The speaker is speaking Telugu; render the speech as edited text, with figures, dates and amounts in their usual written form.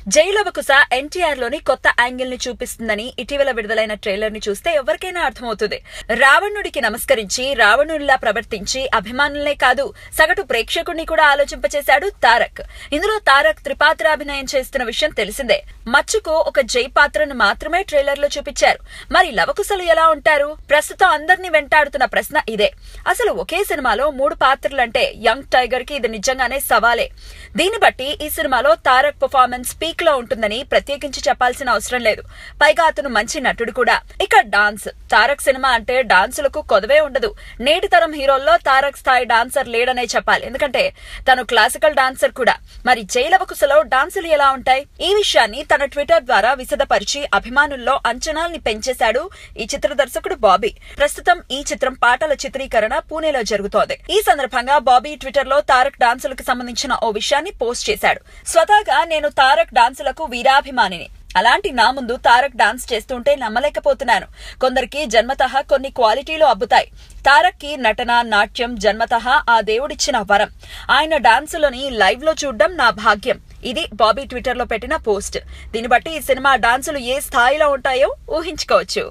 జైలవకుశ ఎన్టీఆర్ లోని కొత్త యాంగిల్ ని చూపిస్తుందని ఇటీవల విడుదలైన ట్రైలర్ ని చూస్తే ఎవరికైనా అర్థమవుతుంది. రావణుడికి నమస్కరించి రావణుడిలా ప్రవర్తించి అభిమానులనే కాదు సగటు ప్రేక్షకుడిని కూడా ఆలోచింపచేశాడు తారక్. ఇందులో తారక్ త్రిపాత్రాభినయం చేస్తున్న విషయం తెలిసిందే. మచ్చుకు ఒక జై పాత్రను మాత్రమే ట్రైలర్ లో చూపించారు. మరి లవకుశలు ఎలా ఉంటారు? ప్రస్తుతం అందరినీ వెంటాడుతున్న ప్రశ్న ఇదే. అసలు ఒకే సినిమాలో 3 పాత్రలంటే యంగ్ టైగర్ కి ఇది నిజంగానే సవాలే. దీన్ని బట్టి ఈ సినిమాలో తారక్ పర్ఫార్మెన్స్ పీక్ లో ఉంటుందని ప్రత్యేకించి చెప్పాల్సిన అవసరం లేదు. పైగా అతను మంచి నటుడు కూడా. ఇక డాన్స్. తారక్ సినిమా అంటే డాన్సులకు కొదవే ఉండదు. నేటి తరం హీరోల్లో తారక్ స్థాయి డాన్సర్ లేడనే చెప్పాలి. ఎందుకంటే తను క్లాసికల్ డాన్సర్ కూడా. మరి జైలవకుశలో డాన్సులు ఎలా ఉంటాయి? ఈ విషయాన్ని తన ట్విట్టర్ ద్వారా విశదపరిచి అభిమానుల్లో అంచనాల్ని పెంచేశాడు ఈ చిత్ర దర్శకుడు బాబీ. ప్రస్తుతం ఈ చిత్రం పాటల చిత్రీకరణ పూణేలో జరుగుతోంది. ఈ సందర్భంగా బాబీ ట్విట్టర్ లో తారక్ డాన్సులకు సంబంధించిన ఓ విషయాన్ని పోస్ట్ చేశాడు. స్వతహాగా నేను తారక్ డాన్సులకు వీరాభిమానిని. అలాంటి నా ముందు తారక్ డాన్స్ చేస్తుంటే నమ్మలేకపోతున్నాను. కొందరికి జన్మతః కొన్ని క్వాలిటీలు అబ్బుతాయి. తారక్ కి నటన, నాట్యం జన్మతః ఆ దేవుడిచ్చిన వరం. ఆయన డాన్సులని లైవ్ లో చూడడం నా భాగ్యం. ఇది బాబీ ట్విట్టర్ లో పెట్టిన పోస్ట్. దీన్ని బట్టి ఈ సినిమా డాన్సులు ఏ స్థాయిలో ఉంటాయో ఊహించుకోవచ్చు.